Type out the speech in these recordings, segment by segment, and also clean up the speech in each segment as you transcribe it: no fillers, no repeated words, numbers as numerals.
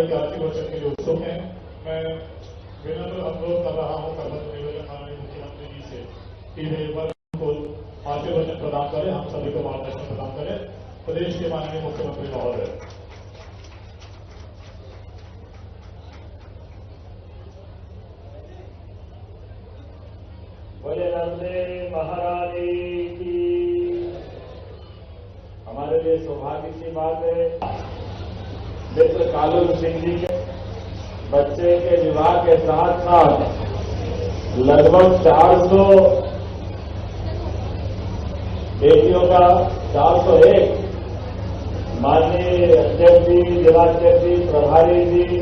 महोदय के आर्थिक वचन के लिए उत्सुक हैं। मैं विनम्र अनुरोध कर रहा हूँ कर्मठ निवेदन माननीय मुख्यमंत्री जी से कि वे एक बार को आर्थिक वचन प्रदान करें, हम सभी को मार्गदर्शन प्रदान करें। प्रदेश के माननीय मुख्यमंत्री महोदय। बोले रामदेव महाराज की। हमारे लिए सौभाग्य की बात है, मित्र कालू सिंह जी के बच्चे के विवाह के साथ साथ लगभग 400 बेटियों का 401 माननीय अध्यक्ष जी, जिलाध्यक्ष जी, प्रभारी जी,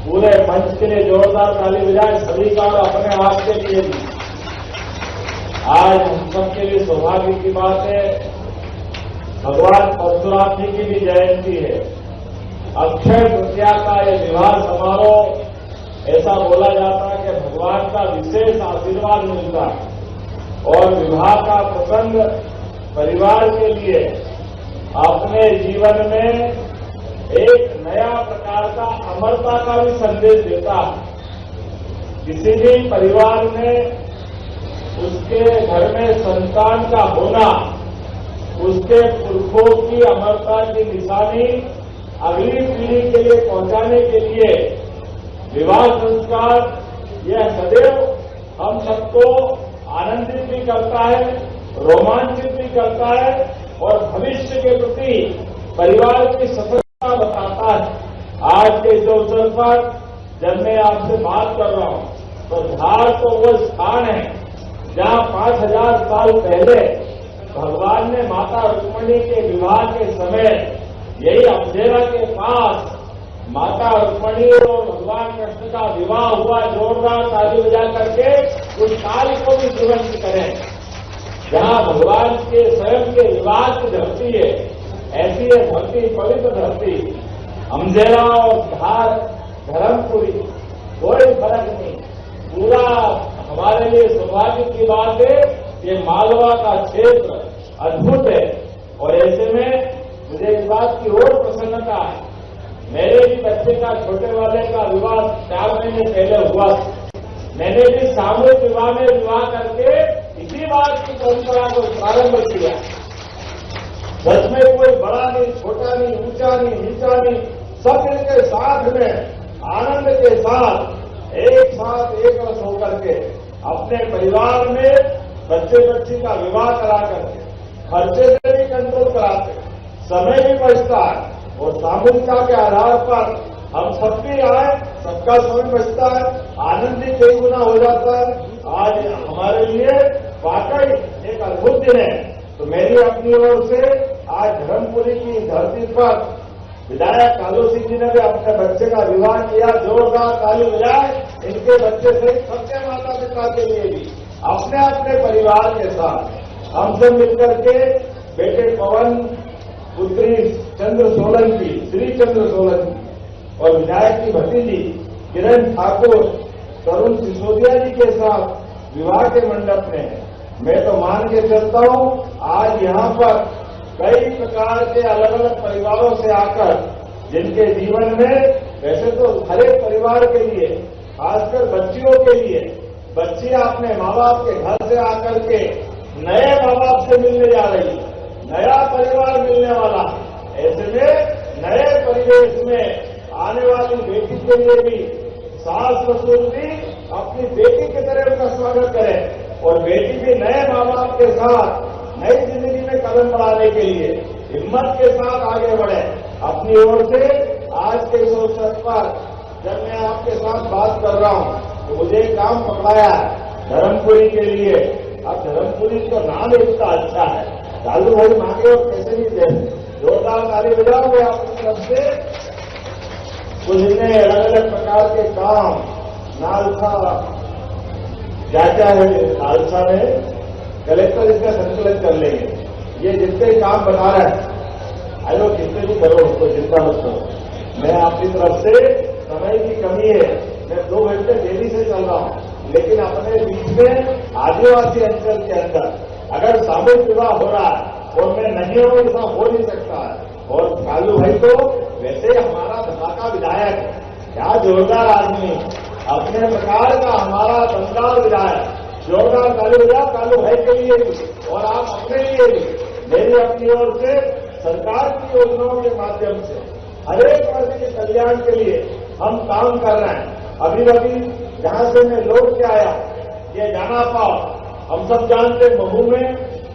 पूरे मंच के लिए जोरदार ताली बजाएं सभी का और अपने आप के लिए भी। आज हम सबके लिए सौभाग्य की बात है, भगवान परशुराम जी की भी जयंती है। अक्षय तृतीया का यह विवाह समारोह, ऐसा बोला जाता है कि भगवान का विशेष आशीर्वाद मिलता है और विवाह का प्रसंग परिवार के लिए अपने जीवन में एक नया प्रकार का अमरता का भी संदेश देता है। किसी भी परिवार में उसके घर में संतान का होना उसके पुरखों की अमरता की निशानी अगली पीढ़ी के लिए पहुंचाने के लिए विवाह संस्कार यह सदैव हम सबको आनंदित भी करता है, रोमांचित भी करता है और भविष्य के प्रति परिवार की सफलता बताता है। आज के इस अवसर पर जब मैं आपसे बात कर रहा हूं तो धार तो वह स्थान है जहां 5000 साल पहले भगवान ने माता रुक्मिणी के विवाह के समय यही अमझेरा के पास माता रुक्मिणी और भगवान कृष्ण का विवाह हुआ। जोरदार ताली बजा करके उस काल को भी जीवंत करें जहां भगवान के स्वयं के विवाह की धरती है। ऐसी है धरती, पवित्र धरती अमझेरा और धार धर्मपुरी, कोई फर्क नहीं। पूरा हमारे लिए सौभाग्य की बात है, ये मालवा का क्षेत्र अद्भुत है और ऐसे में मुझे इस बात की और प्रसन्नता है। मेरे भी बच्चे का, छोटे वाले का विवाह 4 महीने पहले हुआ। मैंने भी सामूहिक विवाह में विवाह करके इसी बात की परंपरा को प्रारंभ किया। सच में कोई बड़ा नहीं, छोटा नहीं, ऊंचा नहीं, नीचा नहीं, सब मिलकर साथ में आनंद के साथ एक रस होकर के अपने परिवार में बच्चे बच्ची का विवाह करा करके खर्चे से भी कंट्रोल कराते, समय भी बचता है और सामूहिकता के आधार पर हम सब भी आए, सबका समय बचता है, आनंद भी कई गुना हो जाता है। आज हमारे लिए वाकई एक अद्भुत दिन है। तो मेरी अपनी ओर से आज धर्मपुरी की धरती पर विधायक कालू सिंह जी ने भी अपने बच्चे का विवाह किया। जोरदार ताली बजाए इनके बच्चे से सबके माता पिता के लिए भी, अपने अपने परिवार के साथ हम सब मिलकर के बेटे पवन, पुत्री चंद्र सोलंकी, श्री चंद्र सोलंकी और विधायक की भतीजी किरण ठाकुर तरुण सिसोदिया जी के साथ विवाह के मंडप में मैं तो मान के चलता हूं। आज यहां पर कई प्रकार के अलग अलग परिवारों से आकर जिनके जीवन में, वैसे तो हर एक परिवार के लिए, खासकर बच्चियों के लिए, बच्चियां अपने माँ बाप के घर से आकर के नए माँ बाप से मिलने जा रही है, नया परिवार मिलने वाला। ऐसे में नए परिवेश में आने वाली बेटी के लिए भी सास ससुर भी अपनी बेटी की तरह उनका स्वागत करें और बेटी भी नए माँ बाप के साथ नई जिंदगी में कदम बढ़ाने के लिए हिम्मत के साथ आगे बढ़े। अपनी ओर से आज के इस अवसर पर जब मैं आपके साथ बात कर रहा हूं तो मुझे काम पकड़ाया है धर्मपुरी के लिए। अब धर्मपुरी का नाम इतना अच्छा है, चालू भाई मांगे और कैसे नहीं दे, जोरदार ताली बजाओगे आपकी तरफ से। कुछ इतने अलग अलग प्रकार के काम नालसा क्या क्या है, नालसा में कलेक्टर इसका संकलन कर लेंगे। ये जितने काम बता रहे हैं आयो जितने भी करो, उसको चिंता मत करो। मैं आपकी तरफ से, समय की कमी है, मैं 2 घंटे देरी से चल रहा हूं, लेकिन अपने बीच में आदिवासी अंचल के अंदर अगर सामूहिक विवाह हो रहा है और मैं नहीं हूं, ऐसा हो नहीं सकता है। और कालू भाई तो वैसे हमारा धमाका विधायक क्या जोरदार आदमी, अपने प्रकार का हमारा दमदार विधायक, जोरदार ताली बजाओ कालू भाई के लिए भी और आप अपने लिए भी। मेरी अपनी ओर से सरकार की योजनाओं के माध्यम से हर एक वर्ग के कल्याण के लिए हम काम कर रहे हैं। अभी जहां से मैं लौट के आया, ये जाना पाओ, हम सब जानते महू में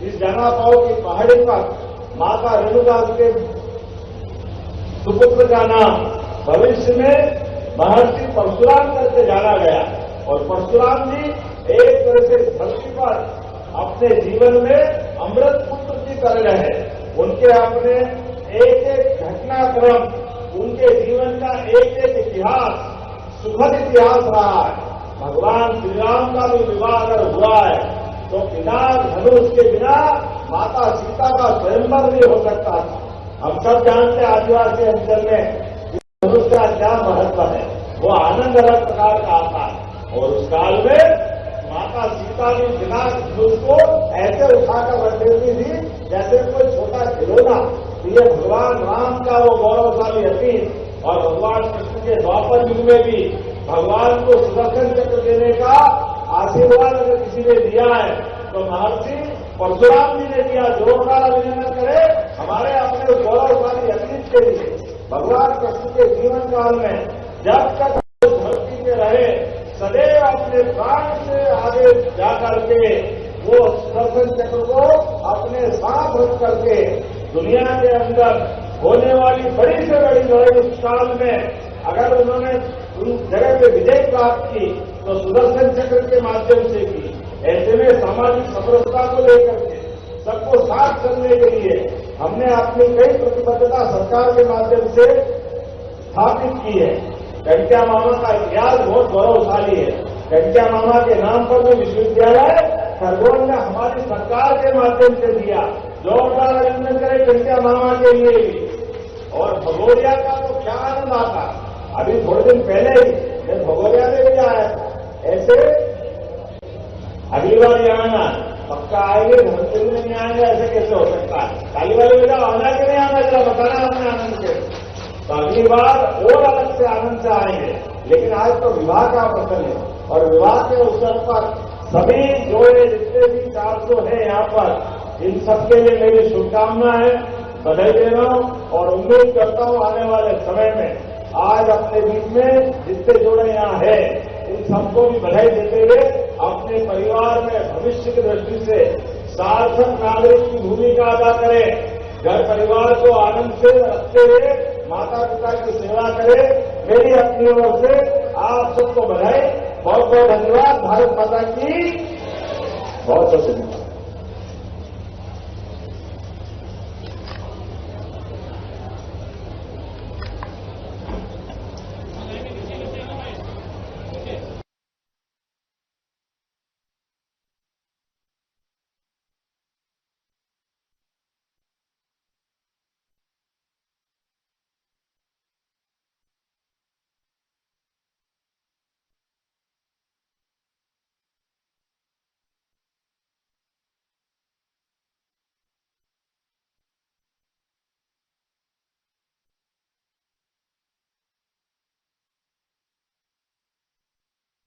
इस जाना पाओ की पहाड़ी पर माता रेणुदास के सुपुत्र का नाम भविष्य में महर्षि परशुराम करके जाना गया और परशुराम जी एक तरह से धरती पर अपने जीवन में अमृत पुत्र की तरह रहे। उनके अपने एक एक घटनाक्रम, उनके जीवन का एक एक इतिहास सुखद इतिहास रहा है। भगवान श्री राम का भी विवाह अगर हुआ है तो बिना धनुष के बिना माता सीता का स्वयंवर नहीं हो सकता था। हम सब जानते हैं आदिवासी अंचल में धनुष का क्या महत्व है, वो आनंद अलग प्रकार का आता है। और उस काल में माता सीता भी बिना धनुष को ऐसे उठाकर रख देती थी जैसे कोई छोटा खिलौना। ये भगवान राम का वो गौरवशाली अतीत और भगवान कृष्ण के द्वापर युग में भी भगवान को सुदर्शन चक्र देने का आशीर्वाद अगर किसी ने दिया है तो महर्षि परशुराम जी ने दिया। जोरदार अभिनंदन करे हमारे अपने गौरवशाली अतीत के लिए। भगवान कृष्ण के जीवन काल में जब तक धरती पे रहे सदैव अपने प्राण से आगे जाकर के वो सुदर्शन चक्र को अपने साथ रख करके दुनिया के अंदर होने वाली बड़ी से बड़ी लड़ाई उस काल में अगर उन्होंने उन जगह पे विजय प्राप्त की तो सुदर्शन चक्र के माध्यम से की। ऐसे में सामाजिक समरसता को लेकर के सबको साथ चलने के लिए हमने अपनी कई प्रतिबद्धता सरकार के माध्यम से स्थापित की है। कनक्या मामा का इतिहास बहुत गौरवशाली है। कनक्या मामा के नाम पर जो विश्वविद्यालय खरगोन ने हमारी सरकार के माध्यम से दिया। जोरदार अभिनंदन करें कनक्या मामा के लिए भी। और भगोरिया का तो क्या आनंद आता, अभी थोड़े दिन पहले ही मैं भगोरिया में भी आया था। ऐसे अगली बार यहाँ आना पक्का आएंगे, धर्मपुर में नहीं आएंगे, ऐसे कैसे हो सकता है? ताली वाले बेटा आना कि नहीं आना, जरा बताना अपने आनंद से। तो अगली बार और अलग से आनंद से आएंगे। लेकिन आज तो विवाह का अवसर है और विवाह के अवसर पर सभी जोड़े जितने भी 400 है यहाँ पर, इन सबके लिए मेरी शुभकामनाएं, बधाई दे रहा हूं और उम्मीद करता हूं आने वाले समय में आज अपने बीच में जितने जोड़े यहाँ है इन सबको भी बधाई देते हुए अपने परिवार में भविष्य की दृष्टि से सार्थक नागरिक की भूमिका अदा करें। घर परिवार को आनंद से रखते हुए माता पिता की सेवा करें। मेरी अपनी ओर से आप सबको बधाई, बहुत बहुत धन्यवाद। भारत माता की बहुत बहुत धन्यवाद।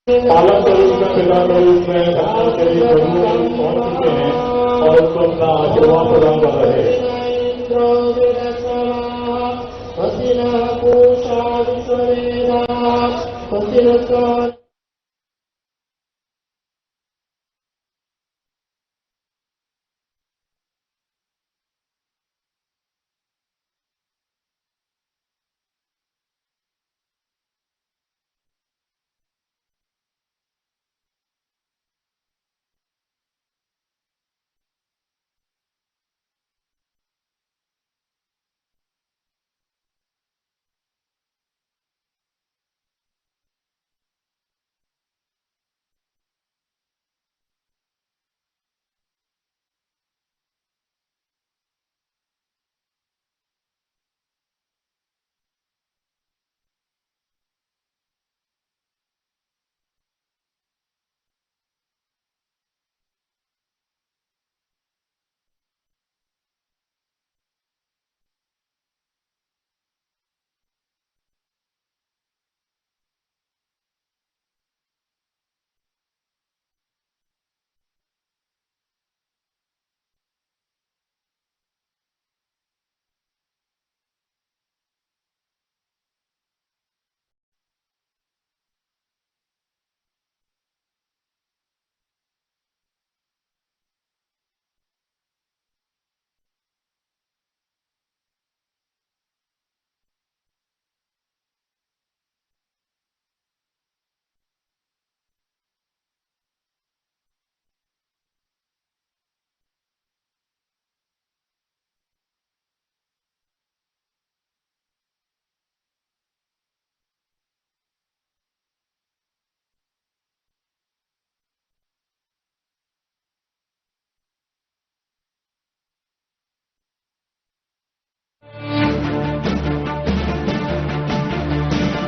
पालक के रूप में, पिता के रूप में, भगवान के लिए पहुंच चुके हैं और उसको अपना आशीर्वाद प्रदान कर रहे हैं।